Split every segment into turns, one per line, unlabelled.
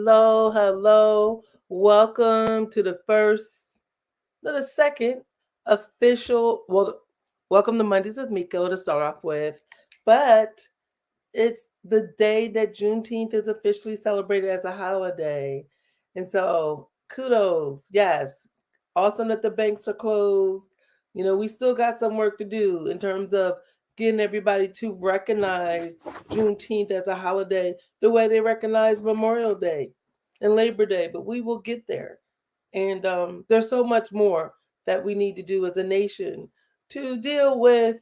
hello. Welcome to the first, no, the second official. Well, welcome to Mondays with Miko to start off with, but it's the day that Juneteenth is officially celebrated as a holiday, and so kudos, yes, awesome that the banks are closed. We still got some work to do in terms of getting everybody to recognize Juneteenth as a holiday the way they recognize Memorial Day and Labor Day, but we will get there. And there's so much more that we need to do as a nation to deal with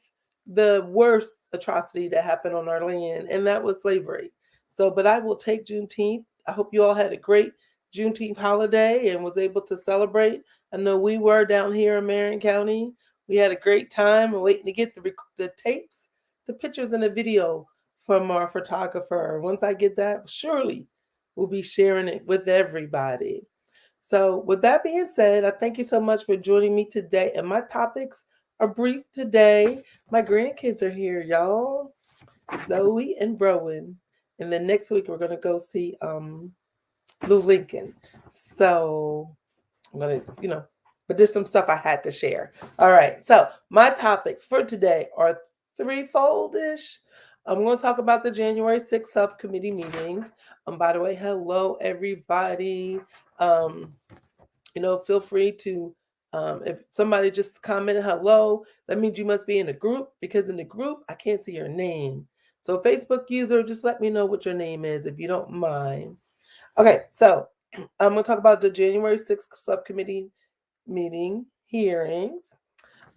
the worst atrocity that happened on our land, and that was slavery. So, but I will take Juneteenth. I hope you all had a great Juneteenth holiday and was able to celebrate. I know we were down here in Marion County. We had a great time and waiting to get the tapes, the pictures, and the video from our photographer. Once I get that, surely we'll be sharing it with everybody. So, with that being said, I thank you so much for joining me today. And my topics are brief today. My grandkids are here, y'all. Zoe and Rowan. And then next week we're gonna go see Lou Lincoln. So I'm gonna, but there's some stuff I had to share. All right. So my topics for today are threefold-ish. I'm going to talk about the January 6th subcommittee meetings. By the way, hello everybody. Um, feel free to, if somebody just commented hello, that means you must be in a group, because in the group I can't see your name. So Facebook user, just let me know what your name is if you don't mind. Okay, so I'm going to talk about the January 6th subcommittee meeting hearings.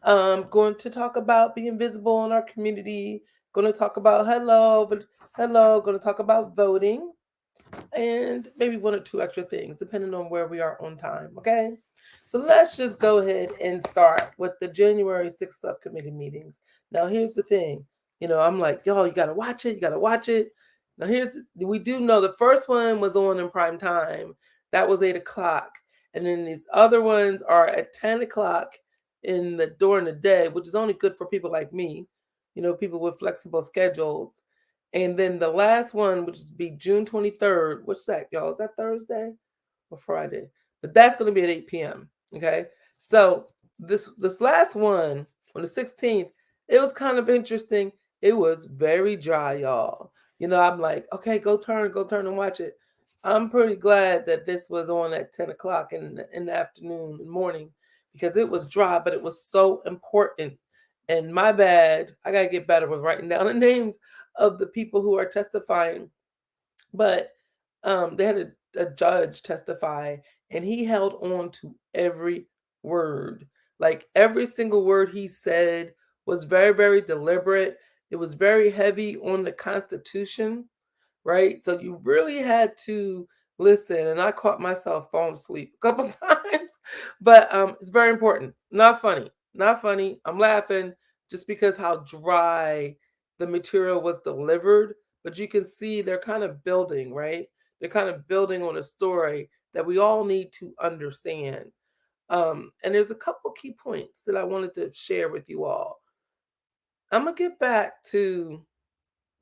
I'm going to talk about being visible in our community. Going to talk about hello. Going to talk about voting, and maybe one or two extra things depending on where we are on time. Okay, so let's just go ahead and start with the January 6th subcommittee meetings. Now here's the thing, I'm like, y'all, you gotta watch it, now we do know the first one was on in prime time. That was 8 o'clock, and then these other ones are at 10 o'clock during the day, which is only good for people like me, people with flexible schedules. And then the last one, which is be June 23rd. What's that, y'all? Is that Thursday or Friday? But that's going to be at 8 p.m. Okay. So this last one on the 16th, it was kind of interesting. It was very dry, y'all. I'm like, okay, go turn and watch it. I'm pretty glad that this was on at 10 o'clock in the afternoon and morning, because it was dry, but it was so important. And my bad, I got to get better with writing down the names of the people who are testifying. But they had a judge testify, and he held on to every word. Like every single word he said was very, very deliberate. It was very heavy on the Constitution, right? So you really had to listen. And I caught myself falling asleep a couple times, but it's very important. Not funny, not funny. I'm laughing just because how dry the material was delivered. But you can see they're kind of building, right? They're kind of building on a story that we all need to understand. And there's a couple key points that I wanted to share with you all. I'm gonna get back to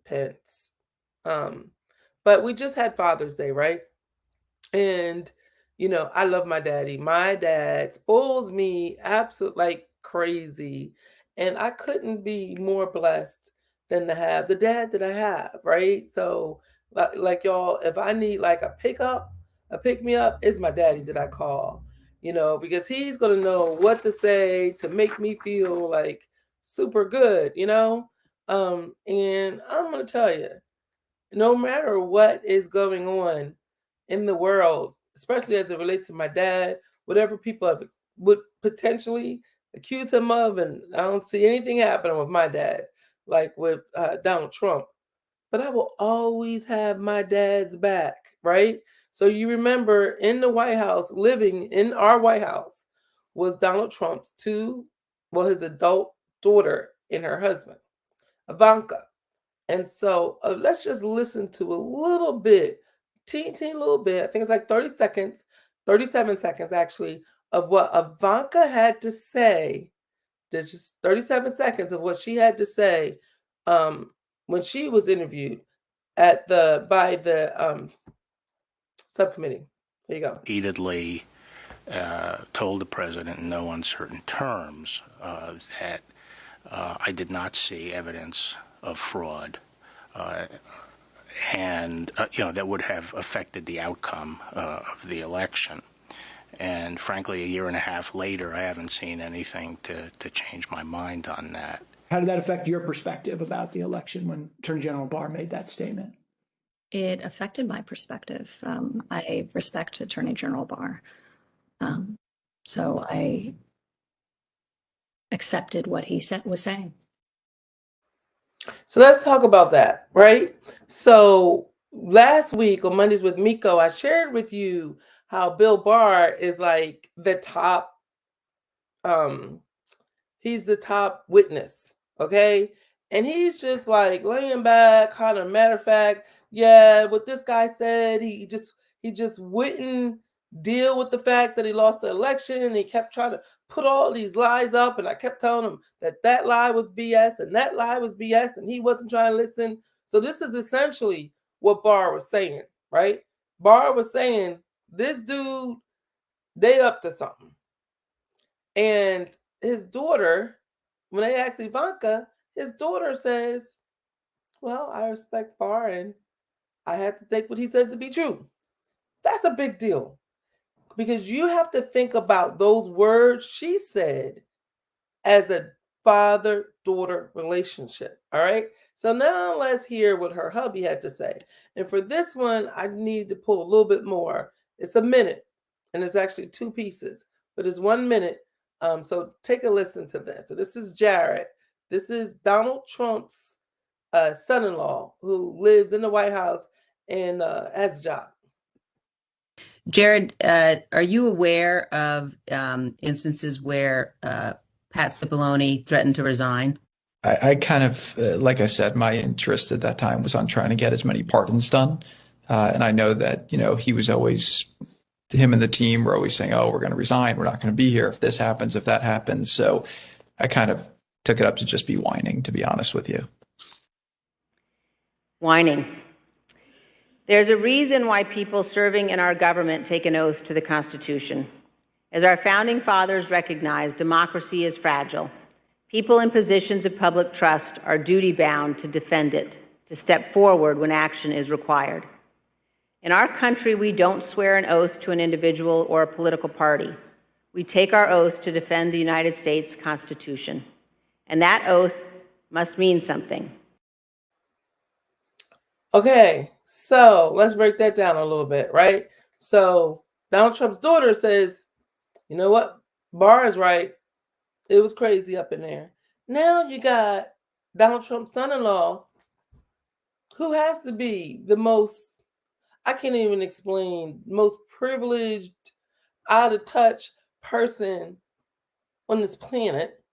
Pence. Um, but we just had Father's Day, right? And I love my daddy. My dad spoils me absolutely like crazy. And I couldn't be more blessed than to have the dad that I have, right? So like y'all, if I need like a pick me up, it's my daddy that I call, because he's gonna know what to say to make me feel like super good. And I'm gonna tell you, no matter what is going on in the world, especially as it relates to my dad, whatever people would potentially accuse him of, and I don't see anything happening with my dad, like with Donald Trump. But I will always have my dad's back, right? So you remember in the White House, living in our White House, was Donald Trump's his adult daughter and her husband, Ivanka. And so let's just listen to a little bit, teeny little bit. I think it's like 30 seconds, 37 seconds actually, of what Ivanka had to say. There's just 37 seconds of what she had to say when she was interviewed by the Subcommittee. There you go.
Repeatedly told the president in no uncertain terms that I did not see evidence of fraud, and that would have affected the outcome of the election. And frankly, a year and a half later, I haven't seen anything to change my mind on that.
How did that affect your perspective about the election when Attorney General Barr made that statement?
It affected my perspective. I respect Attorney General Barr. So I accepted what he was saying.
So let's talk about that, right? So last week on Mondays with Miko, I shared with you how Bill Barr is like the top, he's the top witness, okay? And he's just like laying back, kind of matter of fact, yeah, what this guy said, he just wouldn't deal with the fact that he lost the election, and he kept trying to put all these lies up, and I kept telling him that lie was BS and that lie was BS, and he wasn't trying to listen. So this is essentially what Barr was saying, right? Barr was saying, this dude, they up to something. And his daughter, when they asked Ivanka, his daughter says, well, I respect Barr and I had to take what he says to be true. That's a big deal, because you have to think about those words she said as a father-daughter relationship, all right? So now let's hear what her hubby had to say. And for this one, I need to pull a little bit more. It's a minute, and it's actually 2 pieces, but it's 1 minute. So take a listen to this. So this is Jared. This is Donald Trump's son-in-law who lives in the White House and has a job.
Jared, are you aware of instances where Pat Cipollone threatened to resign?
I kind of, like I said, my interest at that time was on trying to get as many pardons done. And I know that, he was always, him and the team were always saying, oh, we're going to resign. We're not going to be here if this happens, if that happens. So I kind of took it up to just be whining, to be honest with you.
Whining. There's a reason why people serving in our government take an oath to the Constitution. As our founding fathers recognized, democracy is fragile. People in positions of public trust are duty-bound to defend it, to step forward when action is required. In our country, we don't swear an oath to an individual or a political party. We take our oath to defend the United States Constitution. And that oath must mean something.
Okay, so let's break that down a little bit, right? So Donald Trump's daughter says, you know what? Barr is right. It was crazy up in there. Now you got Donald Trump's son-in-law, who has to be the most, I can't even explain, most privileged, out of touch person on this planet.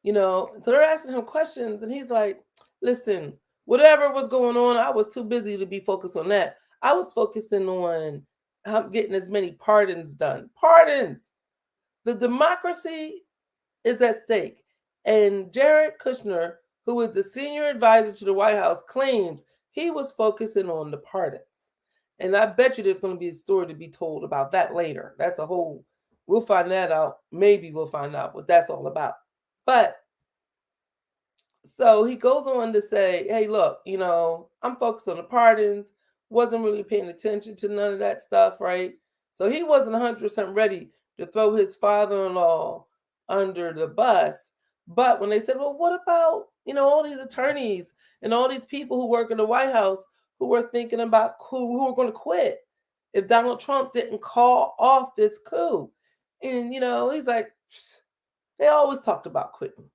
So they're asking him questions, and he's like, listen, whatever was going on, I was too busy to be focused on that. I was focusing on getting as many pardons done. Pardons! The democracy is at stake. And Jared Kushner, who is the senior advisor to the White House, claims he was focusing on the pardons. And I bet you there's going to be a story to be told about that later. That's a whole, we'll find that out. Maybe we'll find out what that's all about. But so he goes on to say, hey, look, I'm focused on the pardons, wasn't really paying attention to none of that stuff, right? So he wasn't 100% ready to throw his father-in-law under the bus. But when they said, well, what about, all these attorneys and all these people who work in the White House who were thinking about who were going to quit if Donald Trump didn't call off this coup? And, he's like, they always talked about quitting.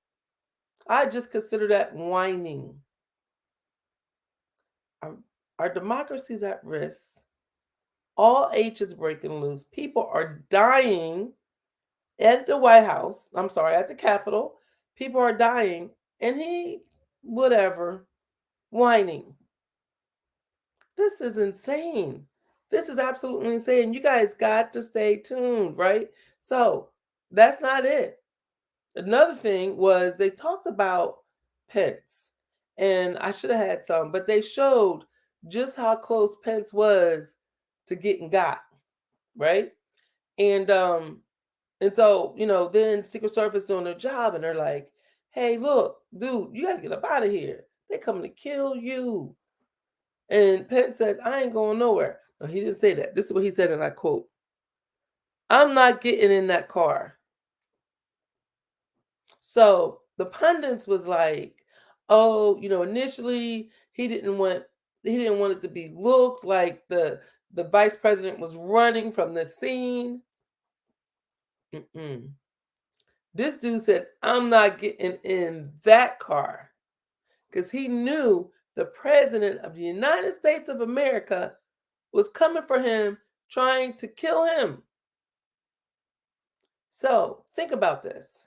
I just consider that whining. Our democracy is at risk. All H is breaking loose. People are dying at the White House. At the Capitol. People are dying. And he, whatever, whining. This is insane. This is absolutely insane. You guys got to stay tuned, right? So that's not it. Another thing was they talked about Pence, and I should have had some, but they showed just how close Pence was to getting got, right? And so, then Secret Service doing their job and they're like, hey, look, dude, you got to get up out of here. They're coming to kill you. And Pence said, I ain't going nowhere. No, he didn't say that. This is what he said, and I quote, I'm not getting in that car. So the pundits was like, oh, initially he didn't want it to be looked like the vice president was running from the scene. This dude said, I'm not getting in that car, because he knew the president of the United States of America was coming for him, trying to kill him. So think about this.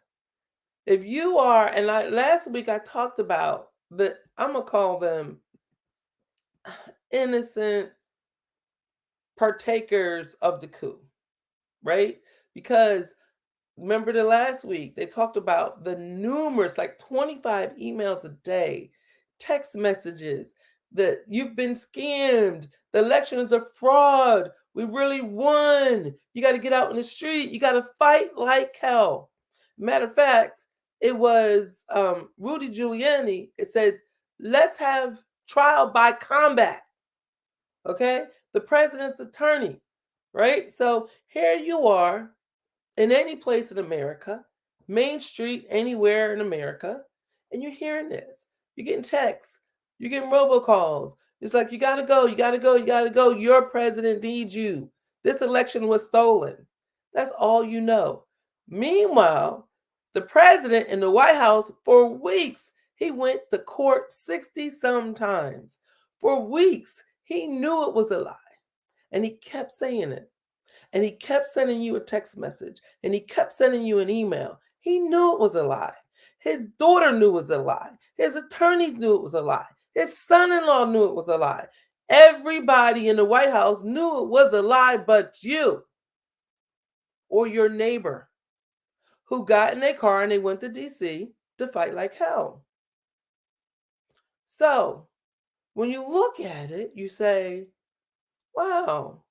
If you are, and last week I talked about I'm going to call them innocent partakers of the coup, right? Because remember the last week, they talked about the numerous, like 25 emails a day, text messages, that you've been scammed. The election is a fraud. We really won. You got to get out in the street. You got to fight like hell. Matter of fact, it was Rudy Giuliani. It says, let's have trial by combat. Okay? The president's attorney, right? So here you are in any place in America, Main Street, anywhere in America, and you're hearing this. You're getting texts. You're getting robocalls. It's like, you got to go. You got to go. You got to go. Your president needs you. This election was stolen. That's all you know. Meanwhile, the president in the White House, for weeks, he went to court 60-some times. For weeks, he knew it was a lie, and he kept saying it. And he kept sending you a text message, and he kept sending you an email. He knew it was a lie. His daughter knew it was a lie. His attorneys knew it was a lie. His son-in-law knew it was a lie. Everybody in the White House knew it was a lie but you or your neighbor, who got in their car and they went to D.C. to fight like hell. So when you look at it, you say, wow,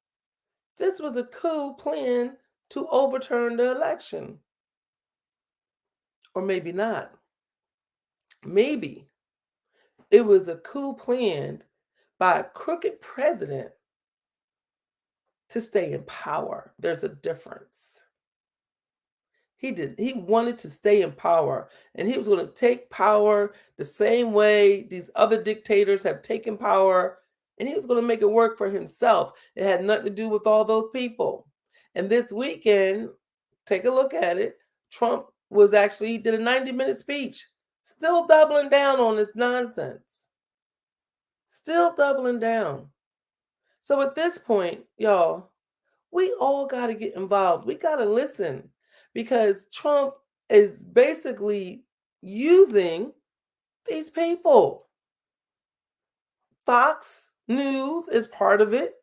this was a coup plan to overturn the election. Or maybe not. Maybe it was a coup planned by a crooked president to stay in power. There's a difference. He wanted to stay in power, and he was going to take power the same way these other dictators have taken power, and he was going to make it work for himself. It had nothing to do with all those people. And this weekend, take a look at it, Trump he did a 90-minute speech, still doubling down on this nonsense. Still doubling down. So at this point, y'all, we all got to get involved. We got to listen, because Trump is basically using these people. Fox News is part of it.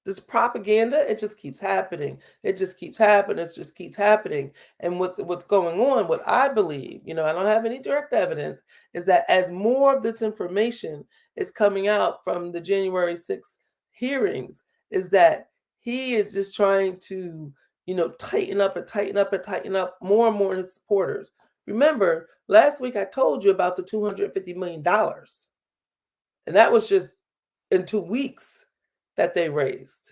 This propaganda, it just keeps happening. It just keeps happening. It just keeps happening. And what's going on, what I believe, I don't have any direct evidence, is that as more of this information is coming out from the January 6th hearings, is that he is just trying to, tighten up and tighten up and tighten up more and more his supporters. Remember, last week I told you about the $250 million. And that was just in 2 weeks that they raised.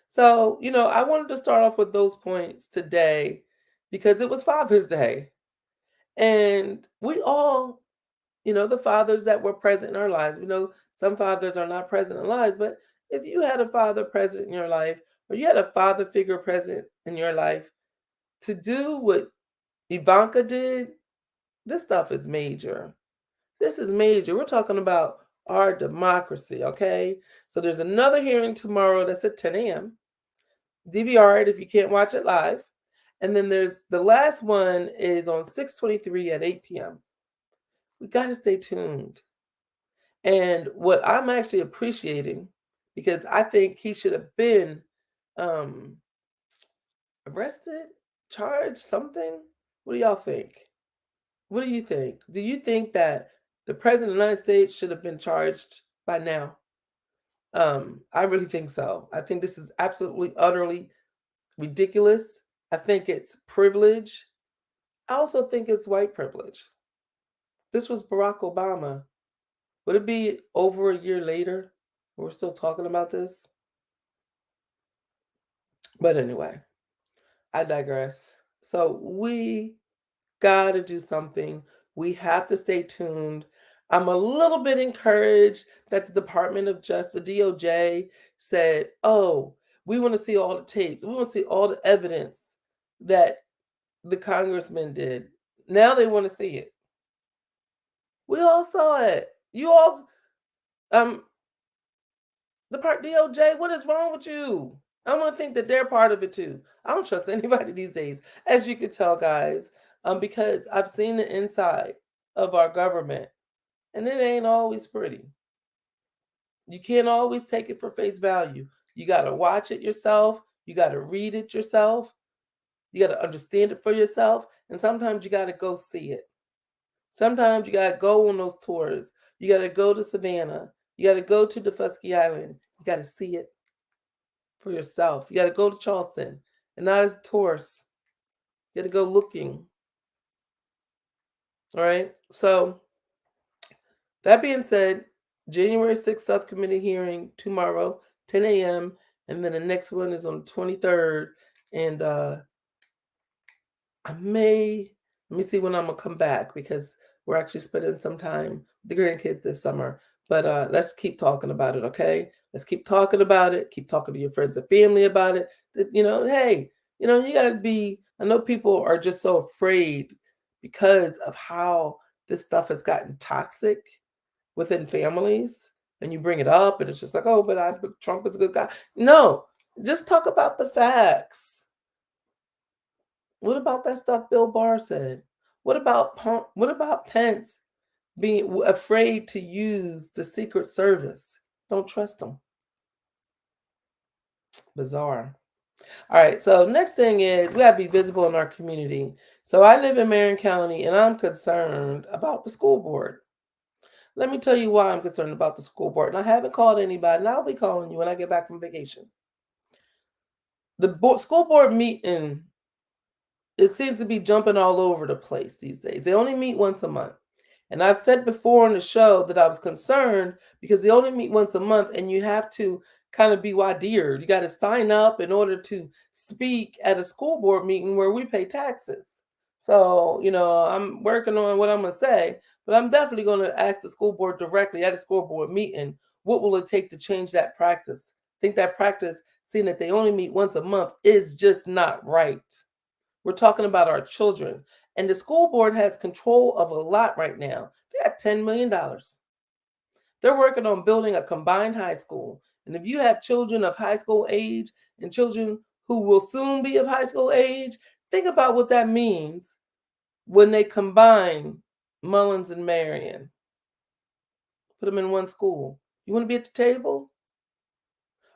So, I wanted to start off with those points today because it was Father's Day. And we all, the fathers that were present in our lives, we know some fathers are not present in lives, but if you had a father present in your life, or you had a father figure present in your life, to do what Ivanka did, this stuff is major. This is major. We're talking about our democracy, okay? So there's another hearing tomorrow that's at 10 a.m. DVR it if you can't watch it live. And then there's the last one is on 6/23 at 8 p.m. We got to stay tuned. And what I'm actually appreciating, because I think he should have been arrested, charged, something. What do y'all think? What do you think? Do you think that the president of the United States should have been charged by now? I really think so. I think this is absolutely, utterly ridiculous. I think it's privilege. I also think it's white privilege. This was Barack Obama. Would it be over a year later? We're still talking about this? But anyway, I digress. So we got to do something. We have to stay tuned. I'm a little bit encouraged that the Department of Justice, the DOJ, said, oh, we want to see all the tapes. We want to see all the evidence that the congressman did. Now they want to see it. We all saw it. You all, the part DOJ, what is wrong with you? I want to think that they're part of it too. I don't trust anybody these days, as you could tell, guys, because I've seen the inside of our government, and it ain't always pretty. You can't always take it for face value. You got to watch it yourself. You got to read it yourself. You got to understand it for yourself. And sometimes you got to go see it. Sometimes you got to go on those tours. You got to go to Savannah. You got to go to Defusky Island. You got to see it for yourself. You got to go to Charleston, and not as a tourist. You got to go looking. All right. So that being said, January 6th subcommittee hearing tomorrow, 10 a.m. And then the next one is on the 23rd. And let me see when I'm going to come back, because we're actually spending some time with the grandkids this summer. But let's keep talking about it, okay? Let's keep talking about it. Keep talking to your friends and family about it. Hey, you got to be, I know people are just so afraid because of how this stuff has gotten toxic within families. And you bring it up and it's just like, oh, but Trump is a good guy. No, just talk about the facts. What about that stuff Bill Barr said? What about Pence being afraid to use the Secret Service? Don't trust them. Bizarre. All right, so next thing is we have to be visible in our community. So I live in Marion County, and I'm concerned about the school board. Let me tell you why I'm concerned about the school board. And I haven't called anybody, and I'll be calling you when I get back from vacation. The school board meeting, it seems to be jumping all over the place these days. They only meet once a month. And I've said before on the show that I was concerned because they only meet once a month, and you have to kind of be wadir. You got to sign up in order to speak at a school board meeting where we pay taxes. So, I'm working on what I'm going to say, but I'm definitely going to ask the school board directly at a school board meeting, what will it take to change that practice? I think that practice, seeing that they only meet once a month, is just not right. We're talking about our children. And the school board has control of a lot right now. They got $10 million. They're working on building a combined high school. And if you have children of high school age and children who will soon be of high school age, think about what that means when they combine Mullins and Marion. Put them in one school. You want to be at the table?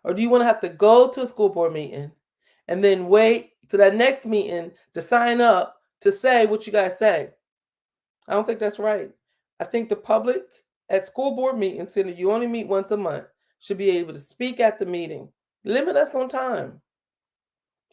Or do you want to have to go to a school board meeting and then wait to that next meeting to sign up to say what you guys say? I don't think that's right. I think the public at school board meetings, saying that you only meet once a month, should be able to speak at the meeting. Limit us on time,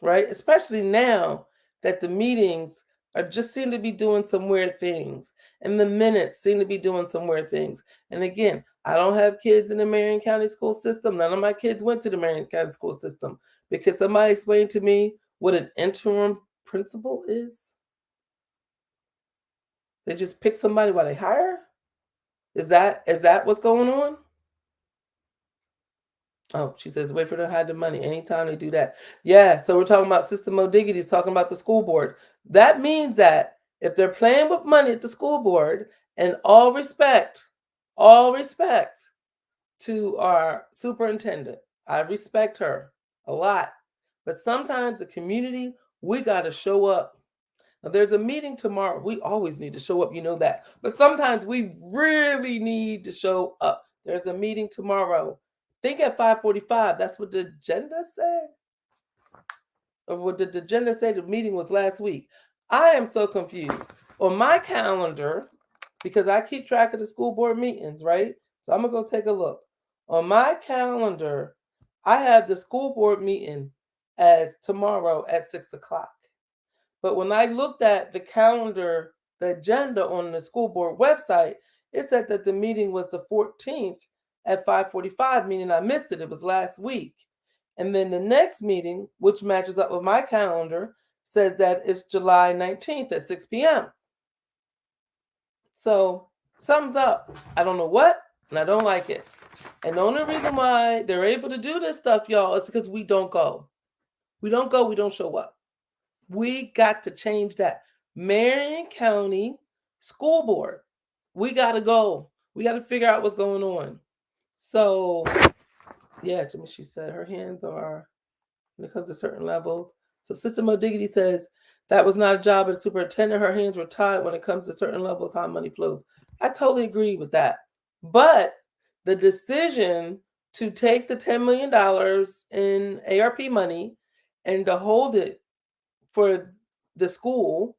right? Especially now that the meetings just seem to be doing some weird things, and the minutes seem to be doing some weird things. And again, I don't have kids in the Marion County school system. None of my kids went to the Marion County school system because somebody explained to me what an interim principal is. They just pick somebody while they hire? Is that what's going on? Oh, she says, wait for them to hide the money. Anytime they do that. Yeah, so we're talking about Sister Mo Diggity's talking about the school board. That means that if they're playing with money at the school board, and all respect to our superintendent. I respect her a lot. But sometimes the community, we got to show up. Now, there's a meeting tomorrow. We always need to show up, you know that. But sometimes we really need to show up. There's a meeting tomorrow. Think at 5:45. That's what the agenda said. Or what did the agenda say? The meeting was last week. I am so confused. On my calendar, because I keep track of the school board meetings, right? So I'm going to go take a look. On my calendar, I have the school board meeting as tomorrow at 6 o'clock. But when I looked at the calendar, the agenda on the school board website, it said that the meeting was the 14th at 5:45, meaning I missed it. It was last week. And then the next meeting, which matches up with my calendar, says that it's July 19th at 6 p.m. So something's up. I don't know what, and I don't like it. And the only reason why they're able to do this stuff, y'all, is because we don't go. We don't go, we don't show up. We got to change that. Marion County School Board, we got to go. We got to figure out what's going on. So, yeah, she said her hands are, when it comes to certain levels. So Sister Mo Diggity says, that was not a job as superintendent. Her hands were tied when it comes to certain levels, how money flows. I totally agree with that. But the decision to take the $10 million in ARP money and to hold it for the school,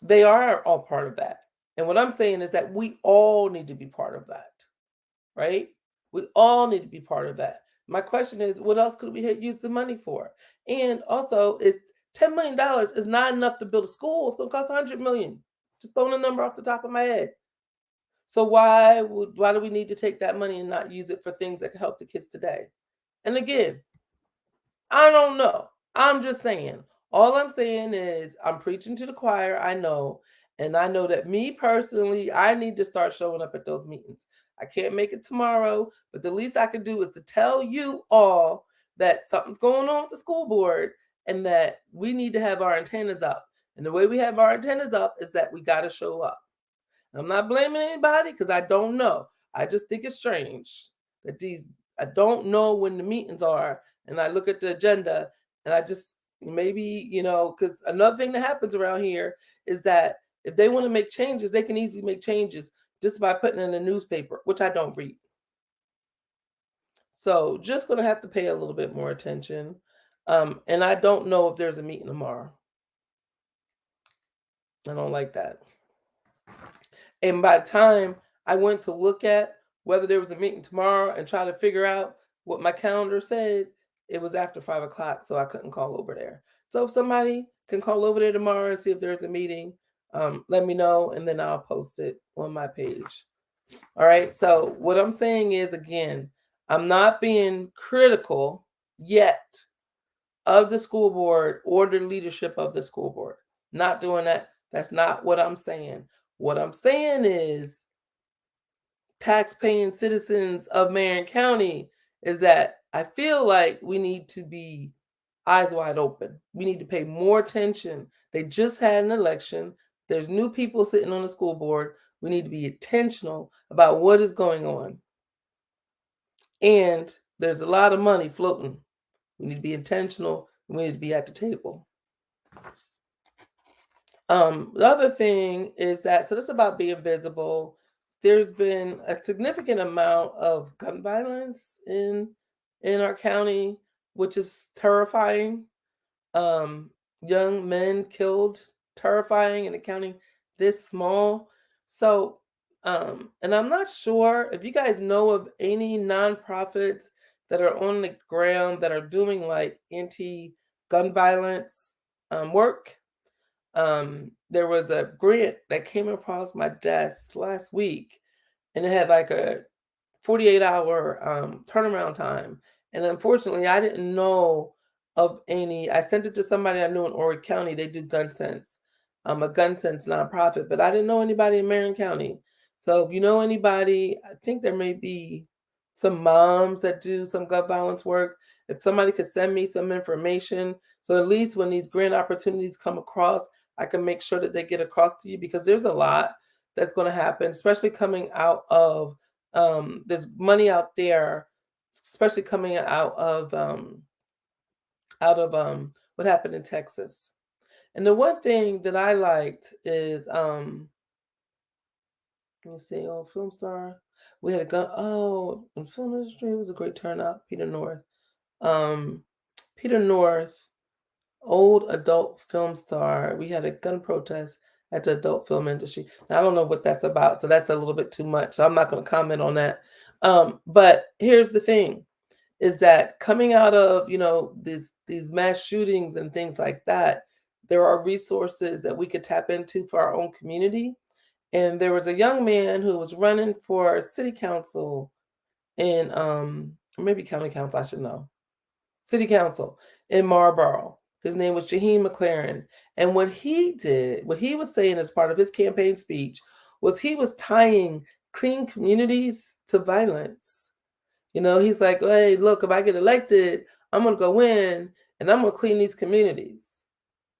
they are all part of that. And what I'm saying is that we all need to be part of that, right? We all need to be part of that. My question is, what else could we use the money for? And also, is $10 million is not enough to build a school. It's going to cost $100 million. Just throwing a number off the top of my head. So why do we need to take that money and not use it for things that can help the kids today? And again, I don't know. I'm just saying. All I'm saying is I'm preaching to the choir. I know. And I know that me personally, I need to start showing up at those meetings. I can't make it tomorrow, but the least I can do is to tell you all that something's going on with the school board and that we need to have our antennas up. And the way we have our antennas up is that we got to show up. I'm not blaming anybody because I don't know. I just think it's strange that I don't know when the meetings are. And I look at the agenda and I just maybe, because another thing that happens around here is that if they want to make changes, they can easily make changes just by putting in a newspaper, which I don't read. So just going to have to pay a little bit more attention. And I don't know if there's a meeting tomorrow. I don't like that. And by the time I went to look at whether there was a meeting tomorrow and try to figure out what my calendar said, it was after 5 o'clock, so I couldn't call over there. So if somebody can call over there tomorrow and see if there's a meeting, let me know, and then I'll post it on my page. All right, so what I'm saying is, again, I'm not being critical yet of the school board or the leadership of the school board. Not doing that. That's not what I'm saying. What I'm saying is, tax-paying citizens of Marion County, is that I feel like we need to be eyes wide open. We need to pay more attention. They just had an election. There's new people sitting on the school board. We need to be intentional about what is going on. And there's a lot of money floating. We need to be intentional. We need to be at the table. The other thing is that, so this is about being visible. There's been a significant amount of gun violence in our county, which is terrifying. Young men killed, terrifying in a county this small. So, and I'm not sure if you guys know of any nonprofits that are on the ground that are doing like anti-gun violence work. There was a grant that came across my desk last week, and it had like a 48-hour turnaround time. And unfortunately, I didn't know of any. I sent it to somebody I knew in Horry County. They do Gun Sense, a Gun Sense nonprofit, but I didn't know anybody in Marion County. So if you know anybody, I think there may be some moms that do some gun violence work. If somebody could send me some information, so at least when these grant opportunities come across, I can make sure that they get across to you, because there's a lot that's going to happen, especially coming out of, there's money out there, especially coming out of what happened in Texas. And the one thing that I liked is, let me see, Film Star, we had a gun, in film industry, it was a great turnout, Peter North, old adult film star. We had a gun protest at the adult film industry. Now, I don't know what that's about, so that's a little bit too much. So I'm not going to comment on that. But here's the thing: is that coming out of these mass shootings and things like that, there are resources that we could tap into for our own community. And there was a young man who was running for city council in or maybe county council, I should know. City council in Marlboro. His name was Jaheim McLaren. And what he was saying as part of his campaign speech was he was tying clean communities to violence. He's like, hey, look, if I get elected, I'm going to go in and I'm going to clean these communities,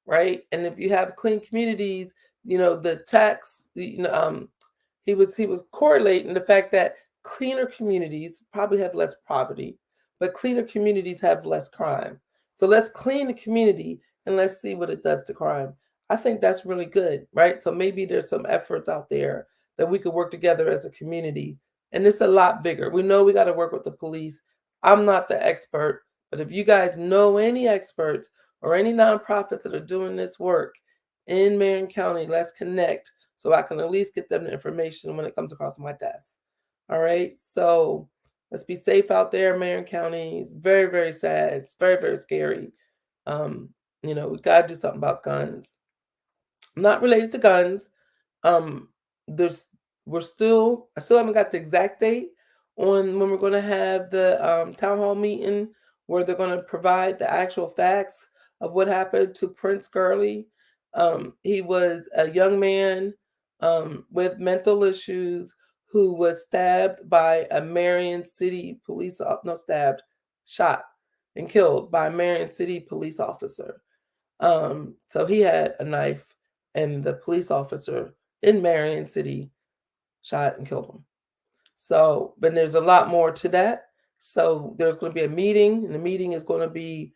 right? And if you have clean communities, the tax, he was correlating the fact that cleaner communities probably have less poverty, but cleaner communities have less crime. So let's clean the community and let's see what it does to crime. I think that's really good, right? So maybe there's some efforts out there that we could work together as a community. And it's a lot bigger. We know we got to work with the police. I'm not the expert, but if you guys know any experts or any nonprofits that are doing this work in Marion County, let's connect so I can at least get them the information when it comes across my desk. All right. So let's be safe out there, Marion County. It's very, very sad. It's very, very scary. We got to do something about guns. Not related to guns. I still haven't got the exact date on when we're going to have the town hall meeting where they're going to provide the actual facts of what happened to Prince Gurley. He was a young man with mental issues who was stabbed by a Marion City police, shot and killed by a Marion City police officer. So he had a knife, and the police officer in Marion City shot and killed him. So, but there's a lot more to that. So there's going to be a meeting, and the meeting is going to be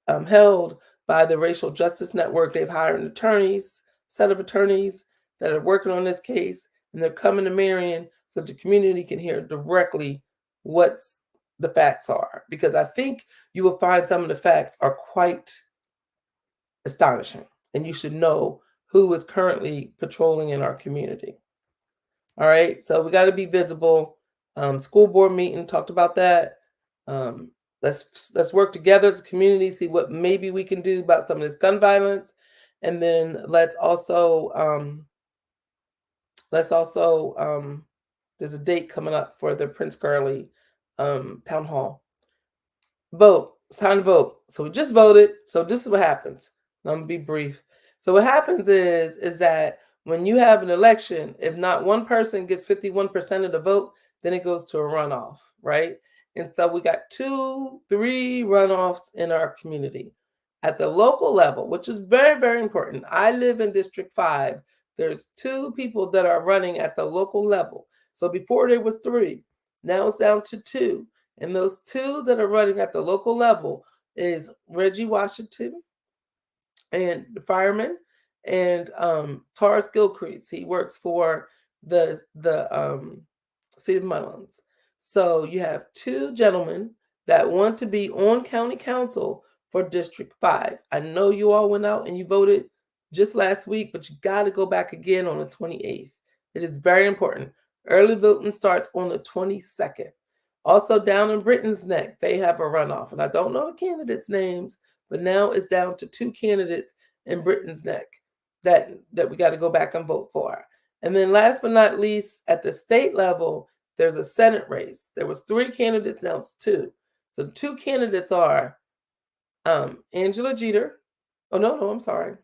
held by the Racial Justice Network. They've hired an set of attorneys that are working on this case, and they're coming to Marion so the community can hear directly what the facts are. Because I think you will find some of the facts are quite astonishing, and you should know who is currently patrolling in our community. All right, so we got to be visible. School board meeting talked about that. Let's work together as a community, see what maybe we can do about some of this gun violence, and then let's also there's a date coming up for the Prince Gurley town hall. Vote. It's time to vote. So we just voted. So this is what happens. I'm gonna be brief. So what happens is that when you have an election, if not one person gets 51% of the vote, then it goes to a runoff, right? And so we got 2-3 runoffs in our community. At the local level, which is very, very important. I live in District 5. There's 2 people that are running at the local level. So before there was 3, now it's down to 2. And those 2 that are running at the local level is Reggie Washington, and the fireman, and Taurus Gilcrease. He works for the City of Mullins. So you have 2 gentlemen that want to be on county council for District 5. I know you all went out and you voted just last week, but you got to go back again on the 28th. It is very important. Early voting starts on the 22nd. Also down in Britain's Neck, they have a runoff. And I don't know the candidates' names, but now it's down to 2 candidates in Britain's Neck that we got to go back and vote for. And then last but not least, at the state level, there's a Senate race. There was 3 candidates, now it's 2. So the 2 candidates are Angela Jeter. Oh, no, I'm sorry.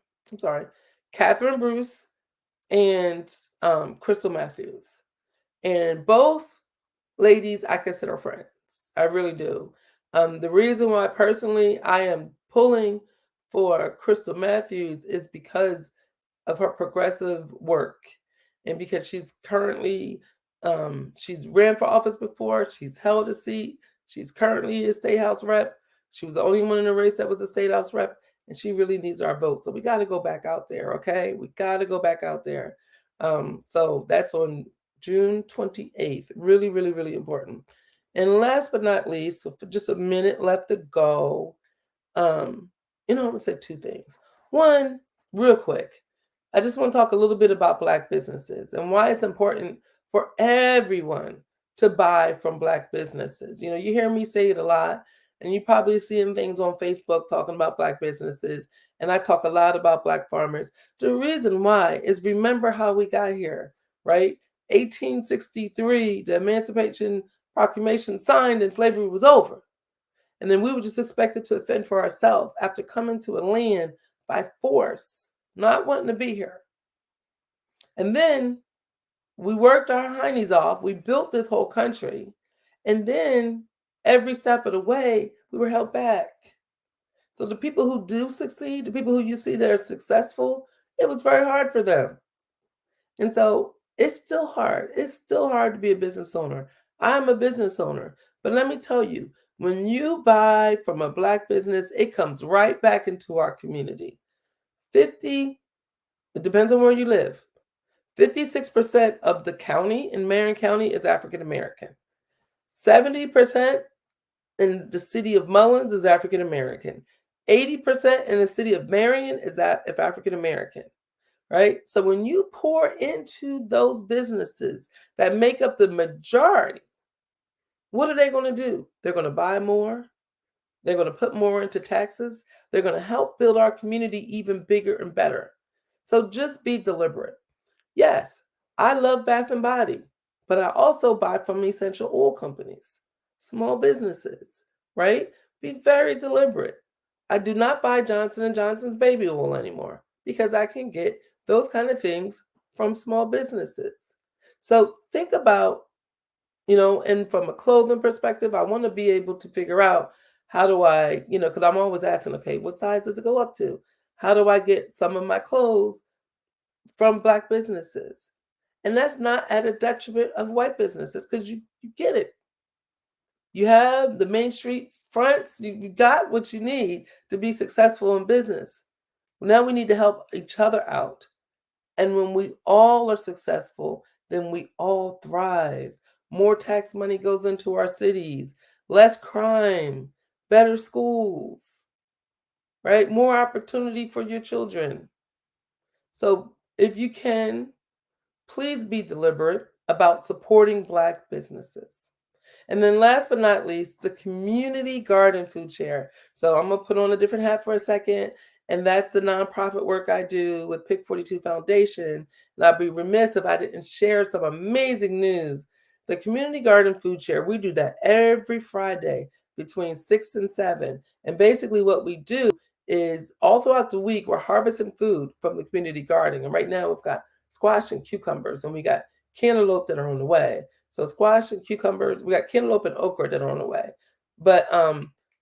Catherine Bruce and Crystal Matthews. And both ladies I consider friends. I really do. The reason why personally I am pulling for Crystal Matthews is because of her progressive work, and because she's currently she's ran for office before, she's held a seat, she's currently a state house rep. She was the only one in the race that was a state house rep, and she really needs our vote. So we got to go back out there, okay? We got to go back out there. So that's on June 28th. Really, really, really important. And last but not least, with just a minute left to go, I'm going to say 2 things. One, real quick, I just want to talk a little bit about Black businesses and why it's important for everyone to buy from Black businesses. You hear me say it a lot, and you probably seeing things on Facebook talking about Black businesses, and I talk a lot about Black farmers. The reason why is remember how we got here, right? 1863, the Emancipation Proclamation signed and slavery was over. And then we were just expected to fend for ourselves after coming to a land by force, not wanting to be here. And then we worked our heinies off. We built this whole country. And then every step of the way, we were held back. So the people who do succeed, the people who you see that are successful, it was very hard for them. And so it's still hard. It's still hard to be a business owner. I'm a business owner. But let me tell you, when you buy from a Black business, it comes right back into our community. It depends on where you live. 56% of the county in Marion County is African American. 70% in the city of Mullins is African American. 80% in the city of Marion is African American, right? So when you pour into those businesses that make up the majority, what are they going to do? They're going to buy more. They're going to put more into taxes. They're going to help build our community even bigger and better. So just be deliberate. Yes, I love Bath and Body, but I also buy from essential oil companies, small businesses, right? Be very deliberate. I do not buy Johnson & Johnson's baby oil anymore because I can get those kind of things from small businesses. So think about, and from a clothing perspective, I want to be able to figure out how do I, because I'm always asking, okay, what size does it go up to? How do I get some of my clothes from Black businesses? And that's not at a detriment of white businesses because you get it. You have the main street fronts, you got what you need to be successful in business. Now we need to help each other out. And when we all are successful, then we all thrive. More tax money goes into our cities, less crime, better schools, right? More opportunity for your children. So if you can, please be deliberate about supporting Black businesses. And then last but not least, the community garden food share. So I'm going to put on a different hat for a second. And that's the nonprofit work I do with Pick 42 Foundation. And I'd be remiss if I didn't share some amazing news. The community garden food share, we do that every Friday between 6 and 7. And basically what we do is all throughout the week, we're harvesting food from the community garden. And right now we've got squash and cucumbers, and we got cantaloupe that are on the way. So squash and cucumbers, we got cantaloupe and okra that are on the way. But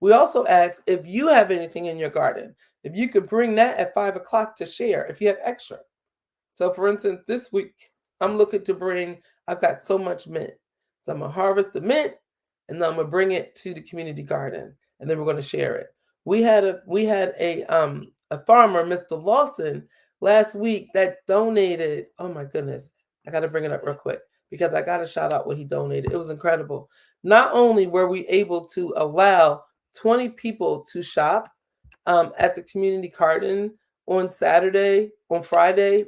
we also ask if you have anything in your garden, if you could bring that at 5 o'clock to share, if you have extra. So for instance, this week, I'm looking to bring, I've got so much mint. So I'm going to harvest the mint, and then I'm going to bring it to the community garden, and then we're going to share it. We had a farmer, Mr. Lawson, last week that donated, oh my goodness, I got to bring it up real quick because I got to shout out what he donated. It was incredible. Not only were we able to allow 20 people to shop at the community garden on Friday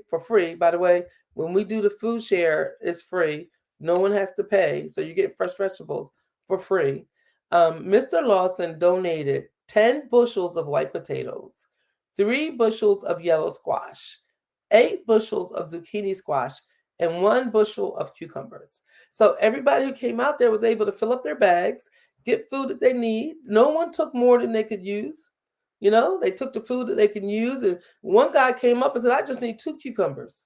for free. By the way, when we do the food share, it's free. No one has to pay. So you get fresh vegetables for free. Mr. Lawson donated 10 bushels of white potatoes, 3 bushels of yellow squash, 8 bushels of zucchini squash, and 1 bushel of cucumbers. So everybody who came out there was able to fill up their bags, get food that they need. No one took more than they could use. They took the food that they can use. And one guy came up and said, I just need 2 cucumbers.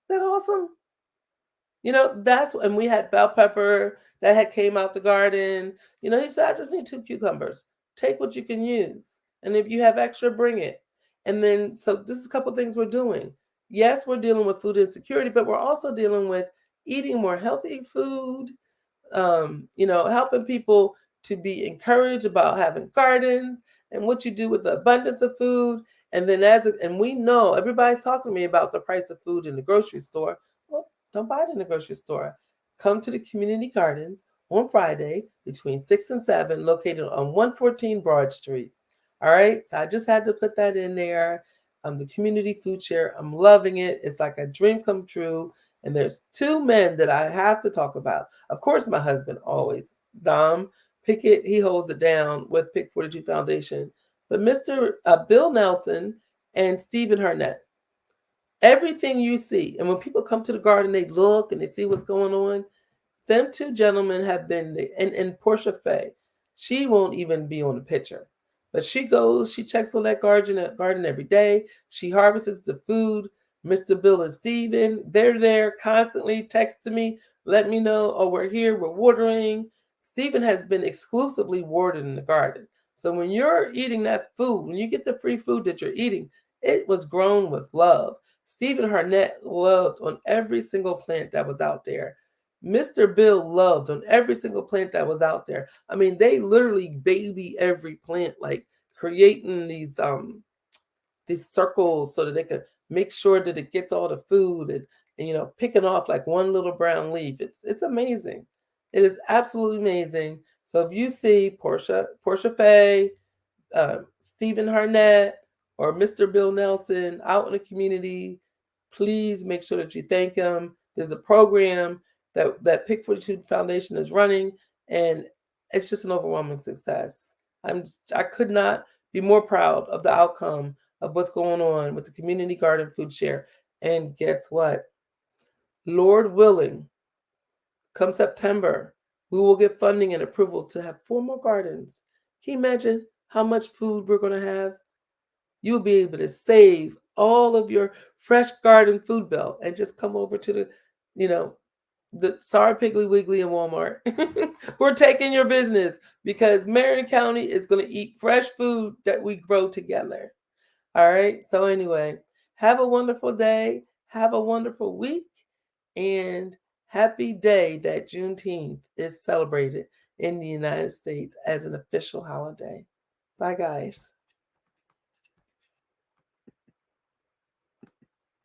Isn't that awesome? And we had bell pepper that had came out the garden. He said, I just need 2 cucumbers. Take what you can use. And if you have extra, bring it. And then, so this is a couple of things we're doing. Yes, we're dealing with food insecurity, but we're also dealing with eating more healthy food, helping people to be encouraged about having gardens and what you do with the abundance of food. And then and we know everybody's talking to me about the price of food in the grocery store. Well, don't buy it in the grocery store. Come to the community gardens on Friday between 6 and 7, located on 114 Broad Street. All right. So I just had to put that in there. The community food share, I'm loving it. It's like a dream come true. And there's two men that I have to talk about. Of course, my husband always, Dom Pickett, he holds it down with Pick 42 Foundation. But Mr. Bill Nelson and Stephen Harnett, everything you see, and when people come to the garden, they look and they see what's going on. Them two gentlemen have been, and Portia Fay, she won't even be on the picture. But she goes, she checks on that garden every day. She harvests the food. Mr. Bill and Steven, they're there constantly texting me, let me know, oh, we're here, we're watering. Steven has been exclusively watering the garden. So when you're eating that food, when you get the free food that you're eating, it was grown with love. Stephen Harnett loved on every single plant that was out there. Mr. Bill loved on every single plant that was out there. I mean, they literally baby every plant, like creating these circles so that they could make sure that it gets all the food and picking off like one little brown leaf. It's amazing. It is absolutely amazing. So if you see Portia Fay, Stephen Harnett, or Mr. Bill Nelson out in the community, please make sure that you thank them. There's a program that Pick 42 Foundation is running, and it's just an overwhelming success. I could not be more proud of the outcome of what's going on with the community garden food share. And guess what? Lord willing, come September, we will get funding and approval to have 4 more gardens. Can you imagine how much food we're going to have? You'll be able to save all of your fresh garden food bill and just come over to the sorry Piggly Wiggly and Walmart. We're taking your business because Marion County is going to eat fresh food that we grow together. All right. So anyway, have a wonderful day. Have a wonderful week. And happy day that Juneteenth is celebrated in the United States as an official holiday. Bye, guys.